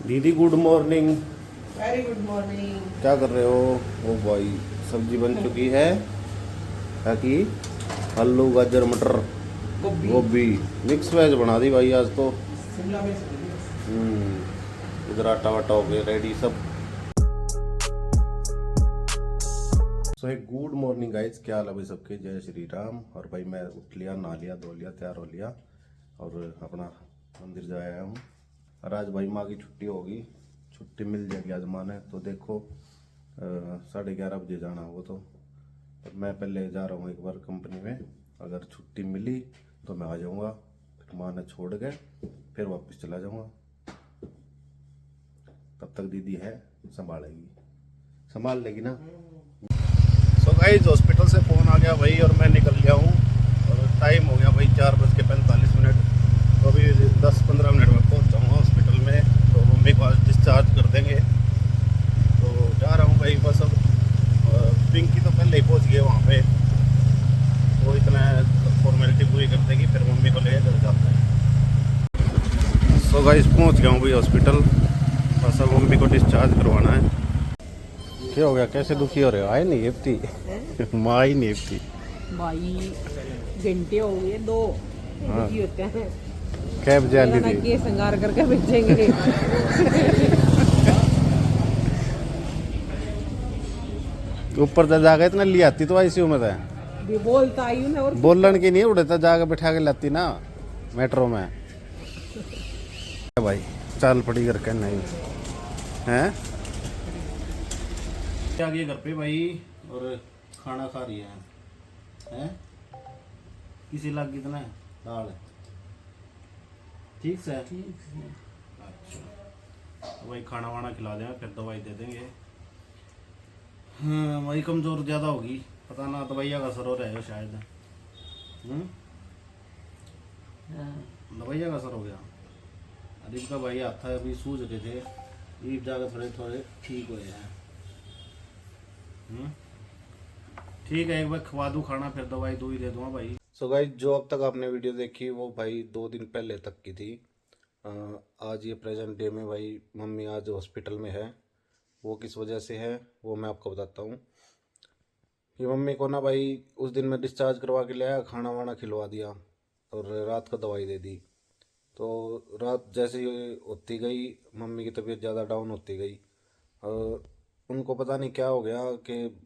दीदी good morning. Very good morning. क्या कर रहे हो? ओ भाई सब्जी बन चुकी है। क्या की? आलू गाजर मटर गोभी मिक्स वेज बना दी भाई आज तो। शिमला मिर्च। इधर आटा वाटा हो गया रेडी सब। सो एक गुड मॉर्निंग गाइस, क्या हाल है भाई सबके? जय श्री राम। और भाई मैं उठ लिया, नहा लिया, धो लिया, तैयार हो लिया और अपना मंदिर जा आया हूँ। और आज भाई माँ की छुट्टी होगी, छुट्टी मिल जाएगी आज माँ ने। तो देखो 11:30 बजे जाना हो तो मैं पहले जा रहा हूँ एक बार कंपनी में। अगर छुट्टी मिली तो मैं आ जाऊँगा, फिर माँ ने छोड़ के फिर वापस चला जाऊँगा। तब तक दीदी है, संभालेगी, संभाल लेगी ना। सो गाइस हॉस्पिटल से फ़ोन आ गया भाई और मैं निकल गया हूँ। और टाइम हो गया भाई 4:45। तो अभी 10-15 मिनट में पहुँच जाऊँगा हॉस्पिटल में। तो मम्मी को आज डिस्चार्ज कर देंगे। तो जा रहा हूँ भाई बस। अब पिंकी तो पहले ही पहुँच गए वहाँ पे, वो इतना फॉर्मेलिटी पूरी कर देगी, फिर मम्मी को ले कर जाता है। सो गाइस पहुँच गया हूँ भाई हॉस्पिटल। बस अब मम्मी को डिस्चार्ज करवाना है। क्या हो गया? कैसे दुखी हो रहे हो? आए नहीं हेप्ती माँ ही नहीं हेप्ती भाई घंटे हो गए 2 दुखी होते हैं। कैब जाली मेरा थी। ना के श्रृंगार करके भेजेंगे। ऊपर तक जाकर इतना ले आती तो आईसीयू में था। भी बोलता आई हूं ना। और बोलन की नहीं उड़े तो जाकर बैठा के लाती ना मेट्रो में। भाई चाल पड़ी करके नहीं हैं। आ गई घर पे भाई और खाना खा रही हैं। किसी लाग कितना है दाल? ठीक से अच्छा, तो भाई खाना वाना खिला देंगे, फिर दवाई दे देंगे। हाँ भाई कमजोर ज़्यादा होगी, पता ना दवाइया का असर हो रहा है शायद। दवाइया का असर हो गया। अरीब का भाई हाथ था अभी सूझ रहे थे, ईब जाकर थोड़े थोड़े ठीक हुए हैं। ठीक है, एक बार खवा दूँ खाना, फिर दवाई दो ही दे दूँगा भाई। सो गाइस जो अब तक आपने वीडियो देखी वो भाई 2 दिन पहले तक की थी। आज ये प्रेजेंट डे में भाई मम्मी आज हॉस्पिटल में है। वो किस वजह से है वो मैं आपको बताता हूँ। ये मम्मी को ना भाई उस दिन मैं डिस्चार्ज करवा के लाया, खाना वाना खिलवा दिया और रात को दवाई दे दी। तो रात जैसे ही होती गई मम्मी की तबीयत ज़्यादा डाउन होती गई और उनको पता नहीं क्या हो गया कि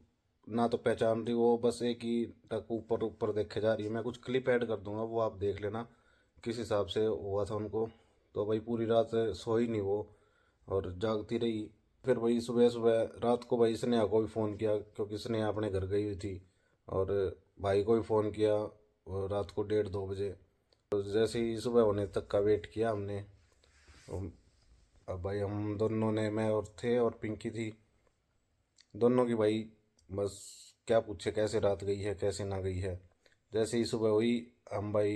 ना तो पहचान रही वो, बस एक ही तक ऊपर ऊपर देखे जा रही है। मैं कुछ क्लिप ऐड कर दूंगा, वो आप देख लेना किस हिसाब से हुआ था उनको। तो भाई पूरी रात सोई नहीं वो और जागती रही। फिर वही सुबह सुबह रात को भाई स्नेहा को भी फ़ोन किया, क्योंकि स्नेहा अपने घर गई हुई थी। और भाई को भी फ़ोन किया और रात को 1:30-2 बजे। तो जैसे ही सुबह होने तक का वेट किया हमने। अब भाई हम दोनों ने, मैं और थे और पिंकी थी, दोनों की भाई बस क्या पूछे कैसे रात गई है कैसे ना गई है। जैसे ही सुबह हुई हम भाई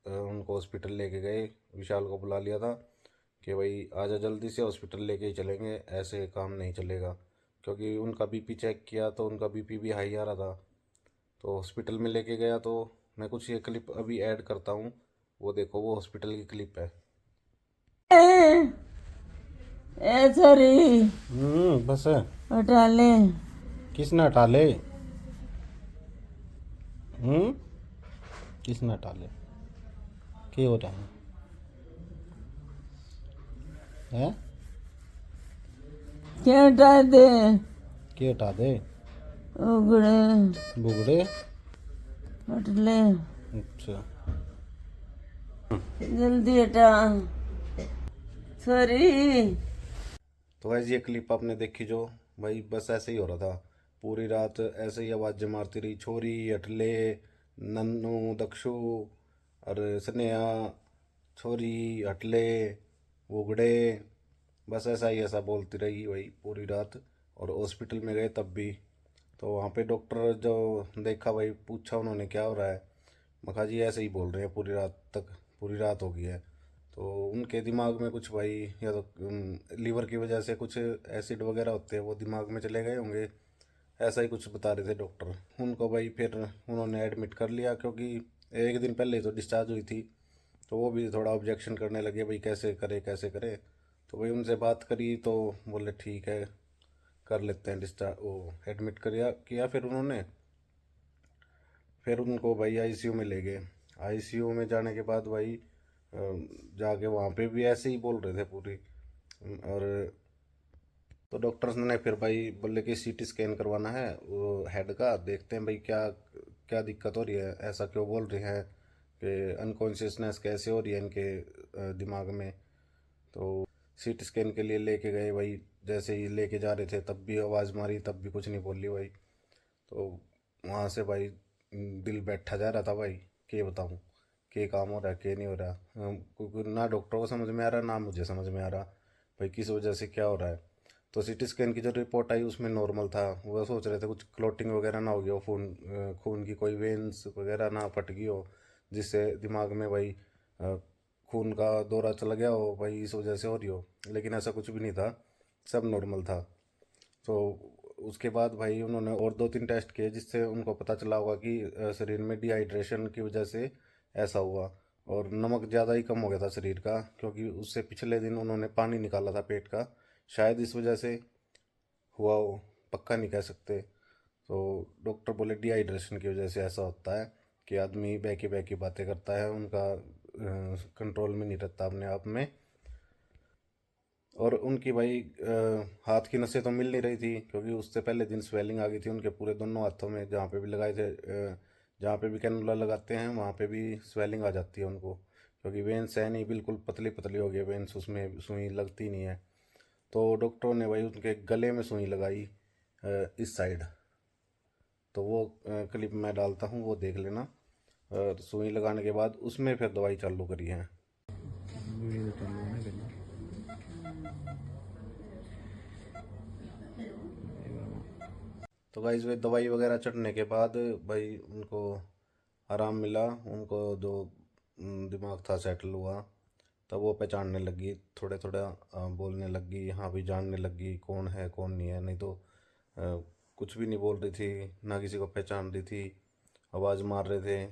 उनको हॉस्पिटल लेके गए। विशाल को बुला लिया था कि भाई आजा जल्दी से, हॉस्पिटल लेके ही चलेंगे, ऐसे काम नहीं चलेगा। क्योंकि उनका बीपी चेक किया तो उनका बीपी भी हाई आ रहा था। तो हॉस्पिटल में लेके गया। तो मैं कुछ ये क्लिप अभी ऐड करता हूँ, वो देखो, वो हॉस्पिटल की क्लिप है। ए सॉरी बस हटा ले। किसने हटा ले? किसने हटा ले? क्या हो रहा है? क्या हटा दे? क्या हटा दे? उगड़े बुगड़े? हट ले, अच्छा जल्दी हटा। सॉरी। तो वैसे ये क्लिप आपने देखी जो भाई, बस ऐसे ही हो रहा था पूरी रात, ऐसे ही आवाज़ें मारती रही, छोरी अटले, नन्नू दक्षु और स्नेहा, छोरी हटले, उगड़े, बस ऐसा ही ऐसा बोलती रही भाई पूरी रात। और हॉस्पिटल में गए तब भी तो वहाँ पे डॉक्टर जो देखा भाई, पूछा उन्होंने क्या हो रहा है, मैं कहा जी ऐसे ही बोल रहे हैं पूरी रात तक, पूरी रात हो गई है। तो उनके दिमाग में कुछ भाई, या तो लीवर की वजह से कुछ एसिड वगैरह होते हैं वो दिमाग में चले गए होंगे, ऐसा ही कुछ बता रहे थे डॉक्टर उनको भाई। फिर उन्होंने एडमिट कर लिया, क्योंकि एक दिन पहले तो डिस्चार्ज हुई थी। तो वो भी थोड़ा ऑब्जेक्शन करने लगे भाई कैसे करे कैसे करे। तो वही उनसे बात करी तो बोले ठीक है कर लेते हैं डिस्चार्ज, वो एडमिट किया फिर उन्होंने। फिर उनको भाई आईसीयू में ले गए। आईसीयू में जाने के बाद भाई जाके वहाँ पे भी ऐसे ही बोल रहे थे पूरी। और तो डॉक्टर्स ने फिर भाई बोले कि सीटी स्कैन करवाना है वो हेड का, देखते हैं भाई क्या क्या दिक्कत हो रही है, ऐसा क्यों बोल रहे हैं कि अनकॉन्शियसनेस कैसे हो रही है इनके दिमाग में। तो सीटी स्कैन के लिए लेके गए भाई, जैसे ही लेके जा रहे थे तब भी आवाज़ मारी, तब भी कुछ नहीं बोली भाई। तो वहाँ से भाई दिल बैठा जा रहा था भाई, के बताऊँ के काम हो रहा है के नहीं हो रहा। क्योंकि ना डॉक्टर को समझ में आ रहा ना मुझे समझ में आ रहा भाई किस वजह से क्या हो रहा है। तो सीटी स्कैन की जो रिपोर्ट आई उसमें नॉर्मल था। वो सोच रहे थे कुछ क्लोटिंग वगैरह ना हो गया हो, खून की कोई वेंस वगैरह ना फट गई हो जिससे दिमाग में भाई खून का दौरा चला गया हो भाई, इस वजह से हो रही हो। लेकिन ऐसा कुछ भी नहीं था, सब नॉर्मल था। तो उसके बाद भाई उन्होंने और 2-3 टेस्ट किए जिससे उनको पता चला होगा कि शरीर में डिहाइड्रेशन की वजह से ऐसा हुआ। और नमक ज़्यादा ही कम हो गया था शरीर का, क्योंकि उससे पिछले दिन उन्होंने पानी निकाला था पेट का, शायद इस वजह से हुआ हो, पक्का नहीं कह सकते। तो डॉक्टर बोले डिहाइड्रेशन की वजह से ऐसा होता है कि आदमी बहकी बहकी बातें करता है, उनका कंट्रोल में नहीं रहता अपने आप में। और उनकी भाई हाथ की नसें तो मिल नहीं रही थी, क्योंकि उससे पहले दिन स्वेलिंग आ गई थी उनके पूरे दोनों हाथों में, जहाँ पे भी लगाए थे जहाँ पे भी कैनुला लगाते हैं वहाँ पे भी स्वेलिंग आ जाती है उनको, क्योंकि वेंस है नहीं, बिल्कुल पतली पतली हो गई वेंस, उसमें सुई लगती नहीं है। तो डॉक्टरों ने भाई उनके गले में सुई लगाई इस साइड। तो वो क्लिप मैं डालता हूँ, वो देख लेना। और सुई लगाने के बाद उसमें फिर दवाई चालू करी है। तो गाइस वे दवाई वगैरह चढ़ने के बाद भाई उनको आराम मिला, उनको जो दिमाग था सेटल हुआ। तब वो पहचानने लगी, थोड़े थोड़ा बोलने लगी, हाँ भी जानने लगी कौन है कौन नहीं है। नहीं तो कुछ भी नहीं बोल रही थी, ना किसी को पहचान रही थी, आवाज़ मार रहे थे,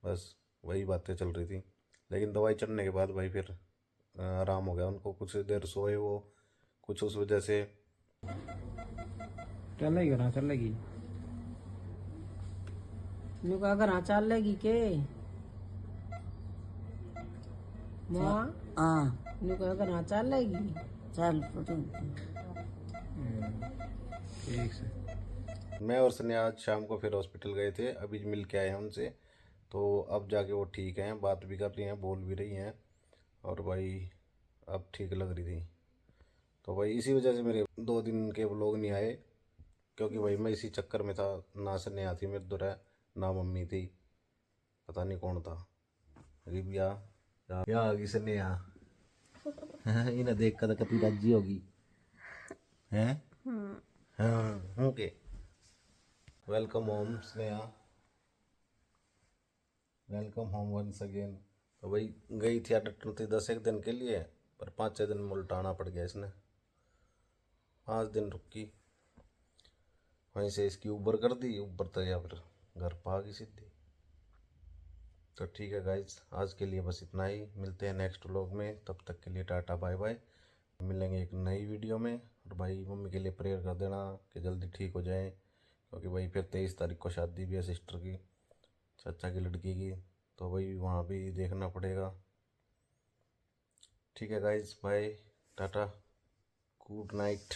बस वही बातें चल रही थी। लेकिन दवाई चढ़ने के बाद भाई फिर आराम हो गया उनको, कुछ देर सोए वो, कुछ उस वजह से। चलेगी ना चलेगी नु का घर चल लेगी के माँ हाँ नु का घर चल लेगी। चल पुटू ठीक से। मैं और सन्या आज शाम को फिर हॉस्पिटल गए थे, अभी मिल के आए हैं उनसे। तो अब जाके वो ठीक हैं, बात भी कर रही हैं, बोल भी रही हैं, और भाई अब ठीक लग रही थी। तो भाई इसी वजह से मेरे 2 दिन के व्लॉग नहीं आए, क्योंकि भाई मैं इसी चक्कर में था। ना सन्या थी मेरे दूर, ना मम्मी थी, पता नहीं कौन था। रिबिया या आ गई सन्या इन्हें देख कर कति राजी होगी हैं। हाँ okay, welcome home Sneha, welcome home once again. तो भाई गई थी अटल थी 10 एक दिन के लिए, पर 5-6 दिन में उल्टाना पड़ गया इसने। 5 दिन रुकी, वहीं से इसकी ऊबर कर दी, ऊबर तो या फिर घर पर आ गई सीधी। तो ठीक है गाइज, आज के लिए बस इतना ही, मिलते हैं नेक्स्ट व्लॉग में, तब तक के लिए टाटा बाय बाय। मिलेंगे एक नई वीडियो में। और भाई मम्मी के लिए प्रेयर कर देना कि जल्दी ठीक हो जाए, क्योंकि भाई फिर 23 तारीख को शादी भी है सिस्टर की, चाचा की लड़की की, तो भाई वहाँ भी देखना पड़ेगा। ठीक है guys, bye, tata, good night.